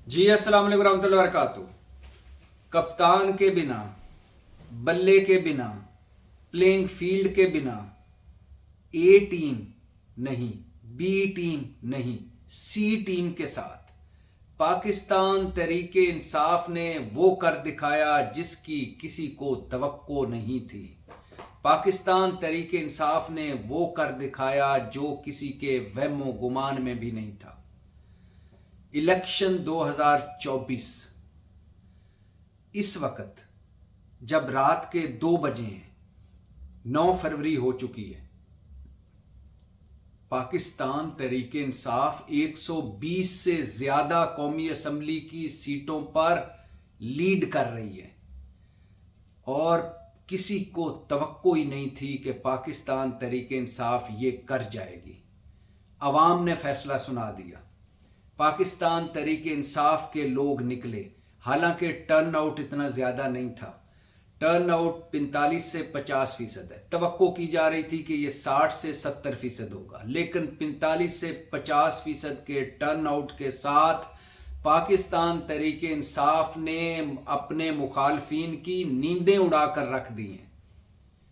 जी अस्सलाम वालेकुम रहमतुल्लाहि व बरकातुहू। कप्तान के बिना, बल्ले के बिना, प्लेइंग फील्ड के बिना ए टीम नहीं, बी टीम नहीं, सी टीम के साथ पाकिस्तान तहरीके इंसाफ ने वो कर दिखाया जिसकी किसी को तवक्को नहीं थी। पाकिस्तान तहरीके इंसाफ ने वो कर दिखाया जो किसी के वहमो गुमान में भी नहीं था। इलेक्शन 2024 इस वक्त जब रात के 2 बजे हैं, 9 फरवरी हो चुकी है, पाकिस्तान तहरीके इंसाफ 120 से ज्यादा कौमी असम्बली की सीटों पर लीड कर रही है और किसी को तवक्को ही नहीं थी कि पाकिस्तान तहरीके इंसाफ ये कर जाएगी। अवाम ने फैसला सुना दिया। पाकिस्तान तहरीके इंसाफ के लोग निकले, हालांकि टर्न आउट इतना ज़्यादा नहीं था। टर्न आउट 45 से 50% है। तवक्को की जा रही थी कि ये 60 से 70% होगा, लेकिन 45 से 50% के टर्न आउट के साथ पाकिस्तान तहरीके इंसाफ ने अपने मुखालफिन की नींदें उड़ा कर रख दी हैं।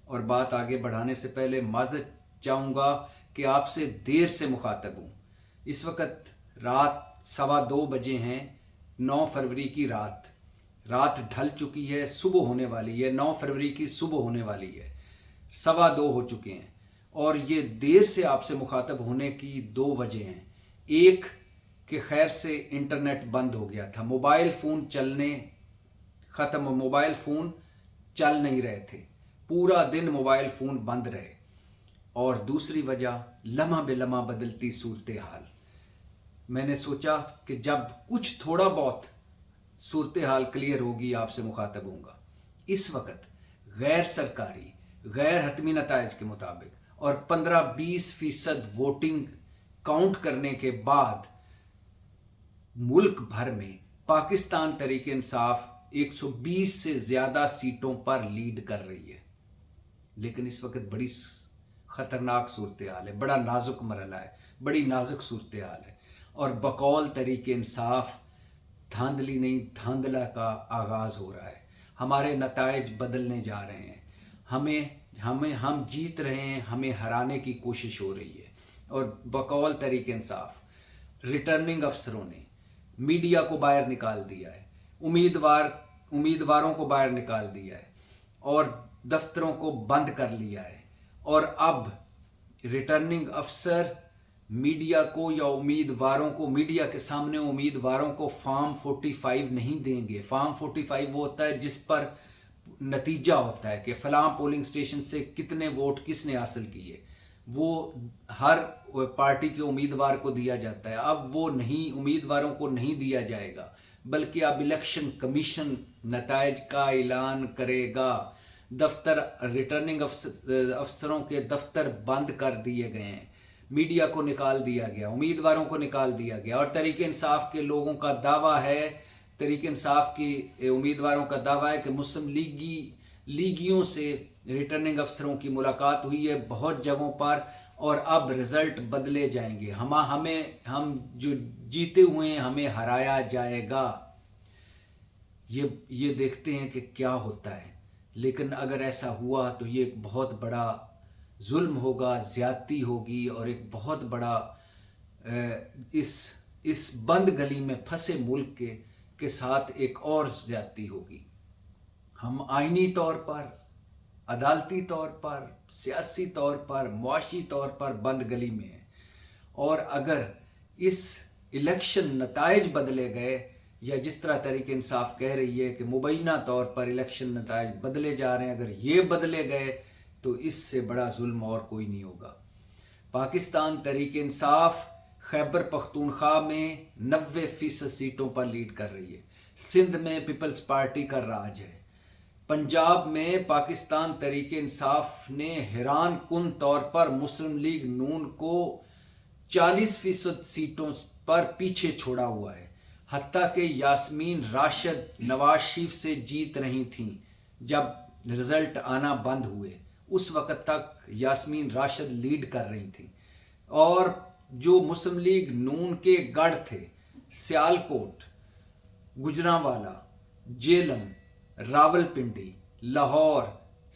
और बात आगे बढ़ाने से पहले माज़रत चाहूँगा कि आपसे देर से मुखातब हूँ। इस वक्त रात 2:15 बजे हैं, 9 फरवरी की रात ढल चुकी है, सुबह होने वाली है। 9 फरवरी की सुबह होने वाली है, 2:15 हो चुके हैं और ये देर से आपसे मुखातब होने की 2 वजह हैं। एक कि खैर से इंटरनेट बंद हो गया था, मोबाइल फ़ोन मोबाइल फ़ोन चल नहीं रहे थे, पूरा दिन मोबाइल फ़ोन बंद रहे। और दूसरी वजह लम्हा बेलम्हा बदलती सूरत हाल। मैंने सोचा कि जब कुछ थोड़ा बहुत सूरत हाल क्लियर होगी आपसे मुखातब होऊंगा। इस वक्त गैर सरकारी गैर हतमी नताइज के मुताबिक और 15-20% वोटिंग काउंट करने के बाद मुल्क भर में पाकिस्तान तहरीके इंसाफ 120 से ज़्यादा सीटों पर लीड कर रही है। लेकिन इस वक्त बड़ी ख़तरनाक सूरत हाल है, बड़ा नाजुक मरला है, बड़ी नाजुक सूरत हाल है और बकौल तहरीके इंसाफ धांधली नहीं धांधला का आगाज़ हो रहा है। हमारे नताइज बदलने जा रहे हैं, हम जीत रहे हैं, हमें हराने की कोशिश हो रही है। और बकौल तहरीके इंसाफ रिटर्निंग अफसरों ने मीडिया को बाहर निकाल दिया है, उम्मीदवारों को बाहर निकाल दिया है और दफ्तरों को बंद कर लिया है। और अब रिटर्निंग अफसर मीडिया को या उम्मीदवारों को, मीडिया के सामने उम्मीदवारों को फॉर्म 45 नहीं देंगे। फॉर्म 45 वो होता है जिस पर नतीजा होता है कि फलां पोलिंग स्टेशन से कितने वोट किसने हासिल किए, वो हर पार्टी के उम्मीदवार को दिया जाता है। अब वो नहीं, उम्मीदवारों को नहीं दिया जाएगा, बल्कि अब इलेक्शन कमीशन नताइज का ऐलान करेगा। रिटर्निंग अफसरों के दफ्तर बंद कर दिए गए हैं, मीडिया को निकाल दिया गया, उम्मीदवारों को निकाल दिया गया। और तहरीके इंसाफ के लोगों का दावा है, तहरीके इंसाफ की उम्मीदवारों का दावा है कि मुस्लिम लीगियों से रिटर्निंग अफसरों की मुलाकात हुई है बहुत जगहों पर और अब रिजल्ट बदले जाएंगे। हम जो जीते हुए हैं हमें हराया जाएगा। ये देखते हैं कि क्या होता है। लेकिन अगर ऐसा हुआ तो ये एक बहुत बड़ा जुल्म होगा, ज़्यादती होगी और एक बहुत बड़ा इस बंद गली में फंसे मुल्क के साथ एक और ज़्यादती होगी। हम आईनी तौर पर, अदालती तौर पर, सियासी तौर पर, मुआशी तौर पर बंद गली में हैं और अगर इस इलेक्शन नताइज बदले गए या जिस तरह तहरीके इंसाफ कह रही है कि मुबैना तौर पर इलेक्शन नताइज बदले जा रहे हैं, अगर ये बदले गए तो इससे बड़ा जुल्म और कोई नहीं होगा। पाकिस्तान तहरीके इंसाफ खैबर पख्तूनख्वा में 90% सीटों पर लीड कर रही है। सिंध में पीपल्स पार्टी का राज है। पंजाब में पाकिस्तान तहरीके इंसाफ ने हैरान कुन तौर पर मुस्लिम लीग नून को 40% सीटों पर पीछे छोड़ा हुआ है। हत्ता कि यास्मीन राशिद नवाज शरीफ से जीत रही थीं। जब रिजल्ट आना बंद हुए उस वक्त तक यास्मीन राशिद लीड कर रही थी और जो मुस्लिम लीग नून के गढ़ थे सियालकोट, गुजरांवाला, जेलम, रावलपिंडी, लाहौर,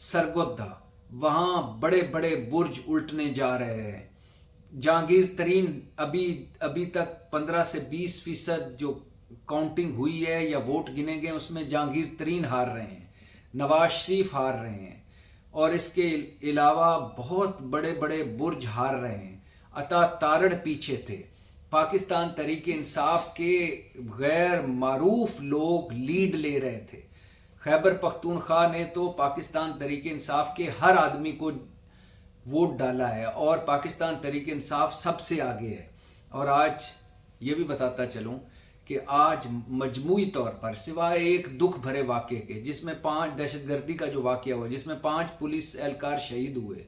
सरगोधा, वहाँ बड़े बड़े बुर्ज उल्टने जा रहे हैं। जहांगीर तरीन अभी तक 15 से 20% जो काउंटिंग हुई है या वोट गिने गए उसमें जहांगीर तरीन हार रहे हैं, नवाज शरीफ हार रहे हैं, और इसके अलावा बहुत बड़े बड़े बुर्ज हार रहे हैं। अता तारड़ पीछे थे। पाकिस्तान तहरीक इंसाफ के गैर मारूफ लोग लीड ले रहे थे। खैबर पख्तूनख्वा ने तो पाकिस्तान तहरीक इंसाफ के हर आदमी को वोट डाला है और पाकिस्तान तहरीक इंसाफ सबसे आगे है। और आज ये भी बताता चलूं कि आज मजमूई तौर पर सिवाय एक दुख भरे वाक़े के, जिसमें 5 दहशतगर्दी का जो वाक़या हुआ जिसमें 5 पुलिस एहलकार शहीद हुए,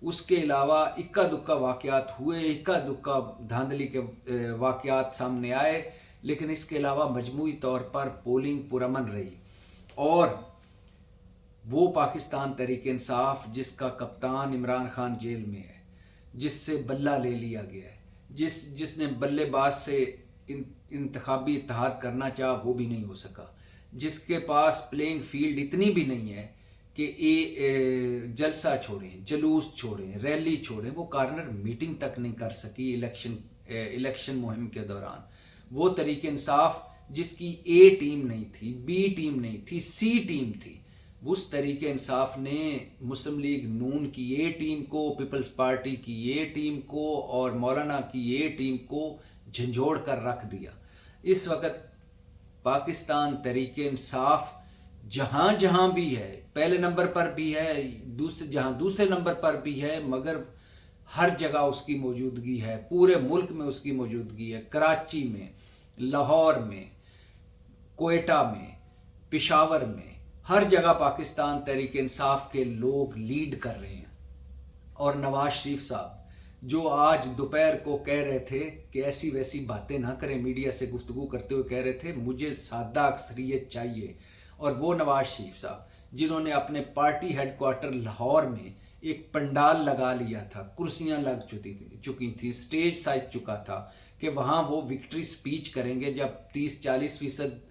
उसके अलावा इक्का दुक्का वाक़यात हुए, इक्का दुक्का धांधली के वाक़यात सामने आए, लेकिन इसके अलावा मजमूई तौर पर पोलिंग पुरअमन रही। और वो पाकिस्तान तहरीक इंसाफ जिसका कप्तान इमरान खान जेल में है, जिससे बल्ला ले लिया गया है, जिसने बल्लेबाज से इंतखाबी इत्तेहाद करना चाहा वो भी नहीं हो सका, जिसके पास प्लेइंग फील्ड इतनी भी नहीं है कि जलसा छोड़ें, जुलूस छोड़ें, रैली छोड़ें, वो कॉर्नर मीटिंग तक नहीं कर सकी इलेक्शन मुहिम के दौरान। वो तहरीक इंसाफ जिसकी ए टीम नहीं थी, बी टीम नहीं थी, सी टीम थी, उस तहरीक इंसाफ ने मुस्लिम लीग नून की ए टीम को, पीपल्स पार्टी की ए टीम को और मौलाना की ए टीम को झंझोड़ कर रख दिया। इस वक्त पाकिस्तान तहरीक इंसाफ जहाँ जहाँ भी है, पहले नंबर पर भी है, दूसरे नंबर पर भी है, मगर हर जगह उसकी मौजूदगी है, पूरे मुल्क में उसकी मौजूदगी है। कराची में, लाहौर में, कोयटा में, पेशावर में, हर जगह पाकिस्तान तहरीक इंसाफ के लोग लीड कर रहे हैं। और नवाज शरीफ साहब जो आज दोपहर को कह रहे थे कि ऐसी वैसी बातें ना करें, मीडिया से गुफ्तगू करते हुए कह रहे थे मुझे सादा अक्सरियत चाहिए, और वो नवाज शरीफ साहब जिन्होंने अपने पार्टी हेडक्वार्टर लाहौर में एक पंडाल लगा लिया था, कुर्सियां लग चुकी थी, स्टेज सज चुका था कि वहाँ वो विक्ट्री स्पीच करेंगे। जब 30-40%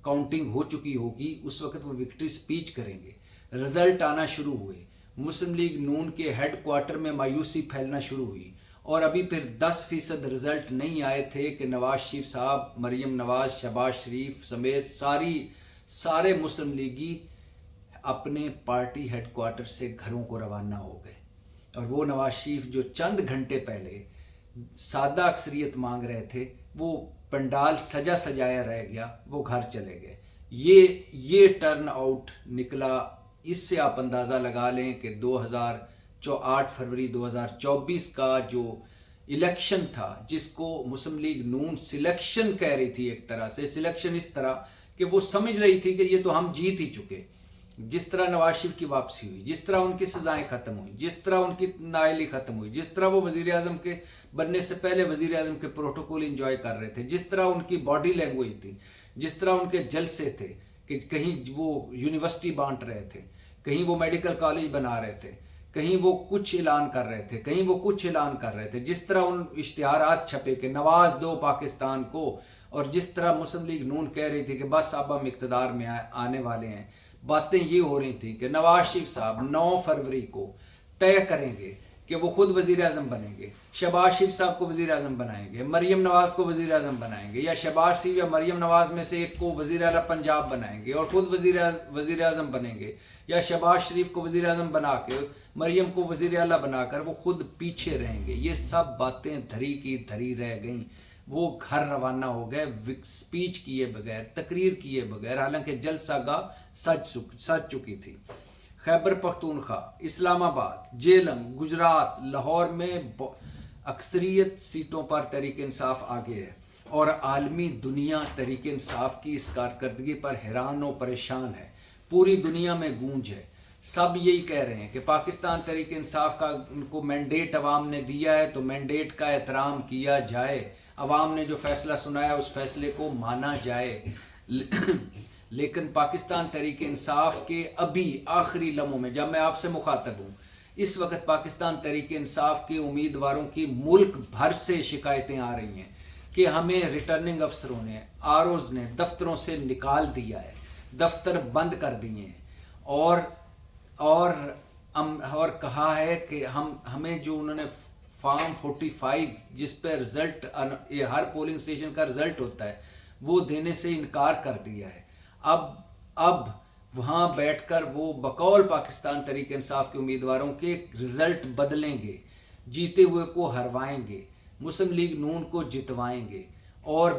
काउंटिंग हो चुकी होगी उस वक्त वो विक्ट्री स्पीच करेंगे। रिजल्ट आना शुरू हुए, मुस्लिम लीग नून के हेड क्वार्टर में मायूसी फैलना शुरू हुई, और अभी फिर 10% रिजल्ट नहीं आए थे कि नवाज शरीफ साहब, मरियम नवाज, शहबाज शरीफ समेत सारे मुस्लिम लीगी अपने पार्टी हेड क्वार्टर से घरों को रवाना हो गए। और वो नवाज शरीफ जो चंद घंटे पहले सादा अक्सरियत मांग रहे थे, वो पंडाल सजा सजाया रह गया, वो घर चले गए। ये टर्न आउट निकला। इससे आप अंदाज़ा लगा लें कि 8 फरवरी 2024 का जो इलेक्शन था, जिसको मुस्लिम लीग नून सिलेक्शन कह रही थी, एक तरह से सिलेक्शन इस तरह कि वो समझ रही थी कि ये तो हम जीत ही चुके। जिस तरह नवाज शरीफ की वापसी हुई, जिस तरह उनकी सजाएं खत्म हुई, जिस तरह उनकी नाअहली खत्म हुई, जिस तरह वो वजीर आजम के बनने से पहले वजीर आजम के प्रोटोकॉल इंजॉय कर रहे थे, जिस तरह उनकी बॉडी लैंग्वेज थी, जिस तरह उनके जलसे थे कि कहीं वो यूनिवर्सिटी बांट रहे थे, कहीं वो मेडिकल कॉलेज बना रहे थे, कहीं वो कुछ ऐलान कर रहे थे, कहीं वो कुछ ऐलान कर रहे थे, जिस तरह उन इश्तिहारात छपे कि नवाज दो पाकिस्तान को, और जिस तरह मुस्लिम लीग नून कह रही थी कि बस अब हम इक़्तिदार में आने वाले हैं। बातें ये हो रही थी कि नवाज शरीफ साहब 9 फरवरी को तय करेंगे कि वो खुद वजीर आजम बनेंगे, शहबाज शरीफ साहब को वजीर आजम बनाएंगे, मरियम नवाज को वजीर आजम बनाएंगे, या शहबाज शरीफ या मरियम नवाज में से एक को वजीर आला पंजाब बनाएंगे और खुद वजीर आजम बनेंगे, या शहबाज शरीफ को वजीर आजम बना के मरियम को वजीर आला बनाकर वो खुद पीछे रहेंगे। ये सब बातें धरी की धरी रह गईं। वो घर रवाना हो गए स्पीच किए बगैर, तकरीर किए बगैर, हालांकि जलसागाह सज चुकी थी। खैबर पख्तूनख्वा, इस्लामाबाद, जेलम, गुजरात, लाहौर में अक्सरियत सीटों पर तहरीक इंसाफ आगे है, और आलमी दुनिया तहरीक इंसाफ की इस कारकर्दगी पर हैरान और परेशान है। पूरी दुनिया में गूंज है। सब यही कह रहे हैं कि पाकिस्तान तहरीक इंसाफ का उनको मैंडेट अवाम ने दिया है तो मैंडेट का एहतराम किया जाए, अवाम ने जो फैसला सुनाया उस फैसले को माना जाए। लेकिन पाकिस्तान तहरीक इंसाफ के अभी आखिरी लम्हों में जब मैं आपसे मुखातब हूँ, इस वक्त पाकिस्तान तहरीक इंसाफ के उम्मीदवारों की मुल्क भर से शिकायतें आ रही हैं کہ ہمیں ریٹرننگ افسروں نے آرओز نے دفتروں سے نکال دیا ہے, دفتر بند کر دیے ہیں, اور کہا ہے کہ ہمیں جو انہوں نے فارم 45 جس پہ رزلٹ یہ ہر پولنگ اسٹیشن کا رزلٹ ہوتا ہے وہ دینے سے انکار کر دیا ہے. اب وہاں بیٹھ کر وہ بقول پاکستان تحریک انصاف کے امیدواروں کے رزلٹ بدلیں گے, جیتے ہوئے کو ہروائیں گے, مسلم لیگ نون کو جتوائیں گے, اور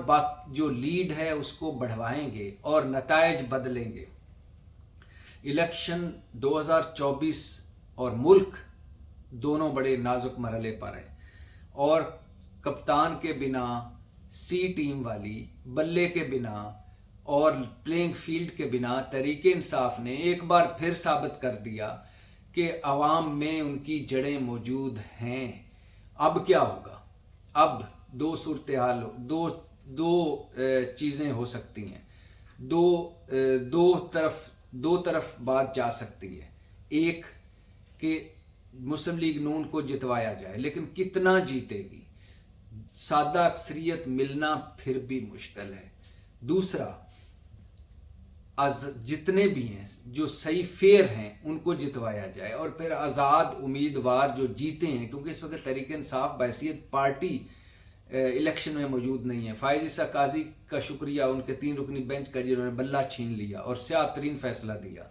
جو لیڈ ہے اس کو بڑھوائیں گے اور نتائج بدلیں گے. الیکشن 2024 اور ملک دونوں بڑے نازک مرحلے پر ہیں, اور کپتان کے بنا, سی ٹیم والی بلے کے بنا اور پلینگ فیلڈ کے بنا تحریک انصاف نے ایک بار پھر ثابت کر دیا کہ عوام میں ان کی جڑیں موجود ہیں. اب کیا ہوگا؟ اب دو صورتحال, دو چیزیں ہو سکتی ہیں, دو طرف بات جا سکتی ہے. ایک کہ مسلم لیگ نون کو جتوایا جائے, لیکن کتنا جیتے گی؟ سادہ اکثریت ملنا پھر بھی مشکل ہے. دوسرا, جتنے بھی ہیں جو صحیح فیئر ہیں ان کو جتوایا جائے, اور پھر آزاد امیدوار جو جیتے ہیں, کیونکہ اس وقت تحریک انصاف بحیثیت پارٹی الیکشن میں موجود نہیں ہے. فائز عیسیٰ قاضی کا شکریہ ان کے 3 رکنی بینچ کا جنہوں نے بلہ چھین لیا اور سیاہ ترین فیصلہ دیا.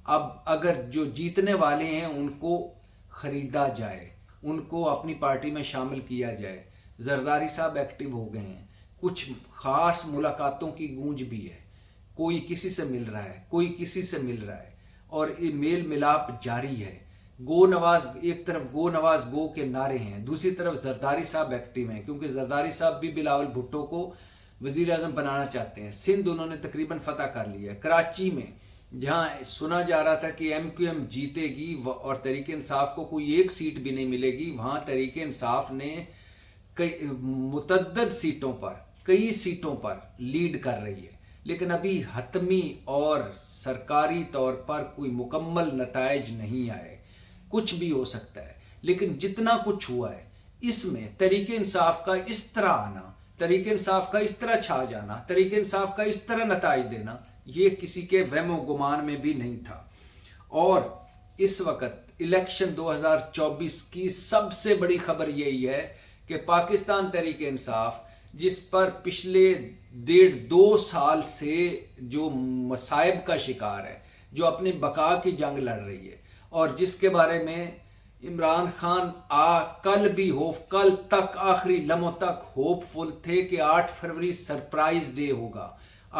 اب اگر جو جیتنے والے ہیں ان کو خریدا جائے, ان کو اپنی پارٹی میں شامل کیا جائے. زرداری صاحب ایکٹیو ہو گئے ہیں, کچھ خاص ملاقاتوں کی گونج بھی ہے, کوئی کسی سے مل رہا ہے, کوئی کسی سے مل رہا ہے, اور یہ میل ملاپ جاری ہے. گو نواز, ایک طرف گو نواز گو کے نعرے ہیں, دوسری طرف زرداری صاحب ایکٹیو ہیں, کیونکہ زرداری صاحب بھی بلاول بھٹو کو وزیر اعظم بنانا چاہتے ہیں. سندھ انہوں نے تقریباً فتح کر لیا ہے. کراچی میں جہاں سنا جا رہا تھا کہ ایم کیو ایم جیتے گی اور تحریک انصاف کو کوئی ایک سیٹ بھی نہیں ملے گی, وہاں تحریک انصاف نے متعدد سیٹوں پر, کئی سیٹوں پر لیڈ کر رہی ہے. لیکن ابھی حتمی اور سرکاری طور پر کوئی مکمل نتائج نہیں آئے, کچھ بھی ہو سکتا ہے. لیکن جتنا کچھ ہوا ہے اس میں تحریک انصاف کا اس طرح آنا, تحریک انصاف کا اس طرح چھا جانا, تحریک انصاف کا اس طرح نتائج دینا, یہ کسی کے وہم و گمان میں بھی نہیں تھا. اور اس وقت الیکشن 2024 کی سب سے بڑی خبر یہی ہے کہ پاکستان تحریک انصاف, جس پر پچھلے 1.5-2 سال سے جو مصائب کا شکار ہے, جو اپنی بقا کی جنگ لڑ رہی ہے, اور جس کے بارے میں عمران خان کل تک آخری لمحوں تک ہوپ فل تھے کہ 8 فروری سرپرائز ڈے ہوگا,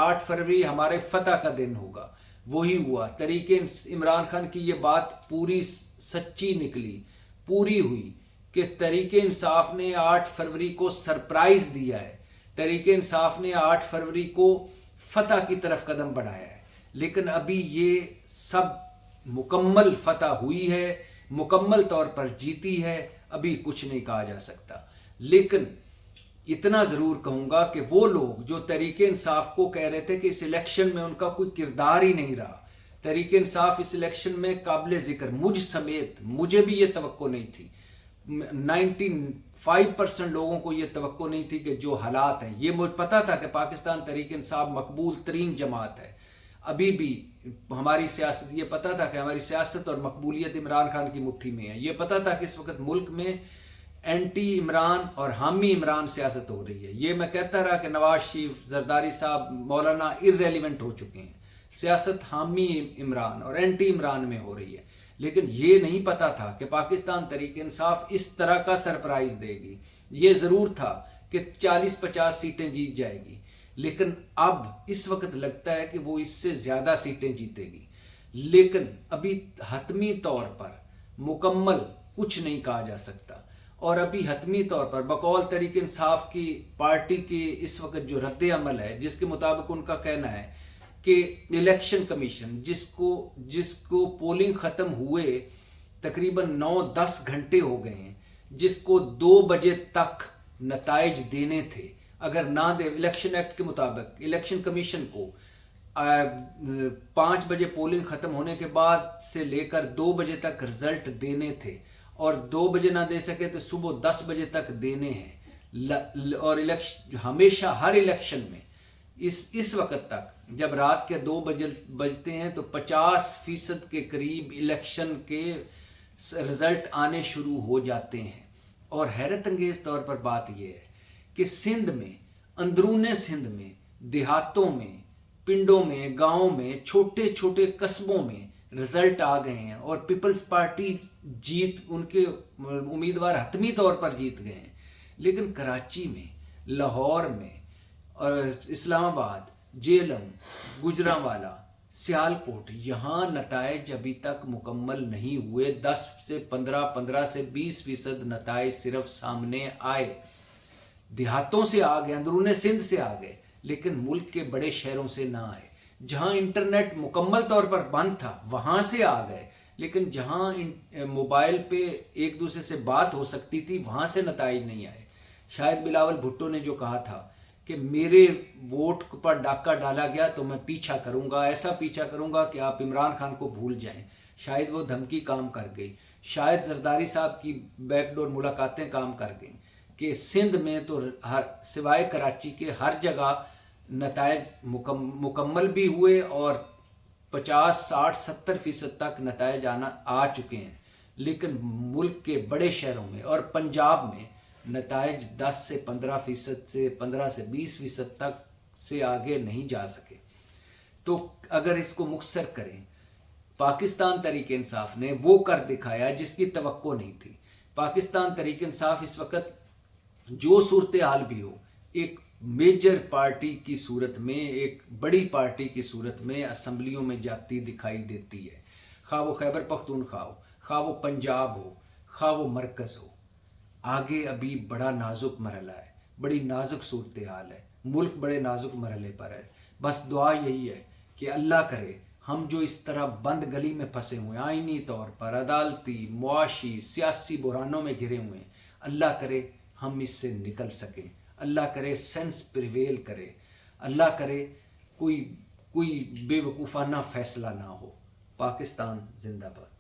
8 فروری ہمارے فتح کا دن ہوگا. وہی ہوا. تحریک عمران خان کی یہ بات پوری سچی نکلی, پوری ہوئی کہ تحریک انصاف نے 8 فروری کو سرپرائز دیا ہے, تحریک انصاف نے 8 فروری کو فتح کی طرف قدم بڑھایا ہے. لیکن ابھی یہ سب مکمل فتح ہوئی ہے, مکمل طور پر جیتی ہے, ابھی کچھ نہیں کہا جا سکتا. لیکن اتنا ضرور کہوں گا کہ وہ لوگ جو تحریک انصاف کو کہہ رہے تھے کہ اس الیکشن میں ان کا کوئی کردار ہی نہیں رہا, تحریک انصاف اس الیکشن میں قابل ذکر, مجھ سمیت, مجھے بھی یہ توقع نہیں تھی, 95% لوگوں کو یہ توقع نہیں تھی کہ جو حالات ہیں, یہ مجھے پتا تھا کہ پاکستان تحریک انصاف مقبول ترین جماعت ہے. ابھی بھی ہماری سیاست, یہ پتا تھا کہ ہماری سیاست اور مقبولیت عمران خان کی مٹھی میں ہے. یہ پتا تھا کہ اس وقت ملک میں اینٹی عمران اور حامی عمران سیاست ہو رہی ہے. یہ میں کہتا رہا کہ نواز شریف, زرداری صاحب, مولانا ارریلیونٹ ہو چکے ہیں, سیاست حامی عمران اور اینٹی عمران میں ہو رہی ہے. لیکن یہ نہیں پتا تھا کہ پاکستان تحریک انصاف اس طرح کا سرپرائز دے گی. یہ ضرور تھا کہ 40-50 سیٹیں جیت جائے گی, لیکن اب اس وقت لگتا ہے کہ وہ اس سے زیادہ سیٹیں جیتے گی. لیکن ابھی حتمی طور پر مکمل کچھ نہیں کہا جا سکتا, اور ابھی حتمی طور پر بقول تحریک انصاف کی پارٹی کی اس وقت جو رد عمل ہے, جس کے مطابق ان کا کہنا ہے کہ الیکشن کمیشن جس کو پولنگ ختم ہوئے تقریباً 9-10 گھنٹے ہو گئے ہیں, جس کو 2 بجے تک نتائج دینے تھے, اگر نہ دے, الیکشن ایکٹ کے مطابق الیکشن کمیشن کو 5 بجے پولنگ ختم ہونے کے بعد سے لے کر 2 بجے تک رزلٹ دینے تھے, اور 2 بجے نہ دے سکے تو صبح 10 بجے تک دینے ہیں. اور ہمیشہ ہر الیکشن میں اس وقت تک جب رات کے 2 بجتے ہیں تو 50% کے قریب الیکشن کے رزلٹ آنے شروع ہو جاتے ہیں. اور حیرت انگیز طور پر بات یہ ہے کہ سندھ میں، اندرون سندھ میں، دیہاتوں میں، پنڈوں میں، گاؤں میں، چھوٹے چھوٹے قصبوں میں رزلٹ آ گئے ہیں اور پیپلز پارٹی ان کے امیدوار حتمی طور پر جیت گئے ہیں. لیکن کراچی میں، لاہور میں، اسلام آباد، جیلم، گجرانوالہ، سیالکوٹ، یہاں نتائج ابھی تک مکمل نہیں ہوئے. 10 سے 15 سے 20% نتائج صرف سامنے آئے. دیہاتوں سے آ گئے، اندرون سندھ سے آ گئے، لیکن ملک کے بڑے شہروں سے نہ آئے. جہاں انٹرنیٹ مکمل طور پر بند تھا وہاں سے آ گئے، لیکن جہاں موبائل پہ ایک دوسرے سے بات ہو سکتی تھی وہاں سے نتائج نہیں آئے. شاید بلاول بھٹو نے جو کہا تھا کہ میرے ووٹ پر ڈاکہ ڈالا گیا تو میں پیچھا کروں گا، ایسا پیچھا کروں گا کہ آپ عمران خان کو بھول جائیں، شاید وہ دھمکی کام کر گئی. شاید زرداری صاحب کی بیک ڈور ملاقاتیں کام کر گئیں کہ سندھ میں تو سوائے کراچی کے ہر جگہ نتائج مکمل بھی ہوئے اور 50، 60، 70% تک نتائج آ چکے ہیں. لیکن ملک کے بڑے شہروں میں اور پنجاب میں نتائج 10 سے 15% سے 15 سے 20% تک سے آگے نہیں جا سکے. تو اگر اس کو مختصر کریں، پاکستان تحریک انصاف نے وہ کر دکھایا جس کی توقع نہیں تھی. پاکستان تحریک انصاف اس وقت جو صورتحال بھی ہو، ایک میجر پارٹی کی صورت میں، ایک بڑی پارٹی کی صورت میں اسمبلیوں میں جاتی دکھائی دیتی ہے. خواہ وہ خیبر پختونخوا ہو، خواہ وہ پنجاب ہو، خواہ وہ مرکز ہو. آگے ابھی بڑا نازک مرحلہ ہے، بڑی نازک صورتحال ہے، ملک بڑے نازک مرحلے پر ہے. بس دعا یہی ہے کہ اللہ کرے ہم جو اس طرح بند گلی میں پھنسے ہوئے ہیں، آئینی طور پر، عدالتی، معاشی، سیاسی بحرانوں میں گھرے ہوئے ہیں، اللہ کرے ہم اس سے نکل سکیں. اللہ کرے سینس پریویل کرے. اللہ کرے کوئی بے وقوفانہ فیصلہ نہ ہو. پاکستان زندہ باد.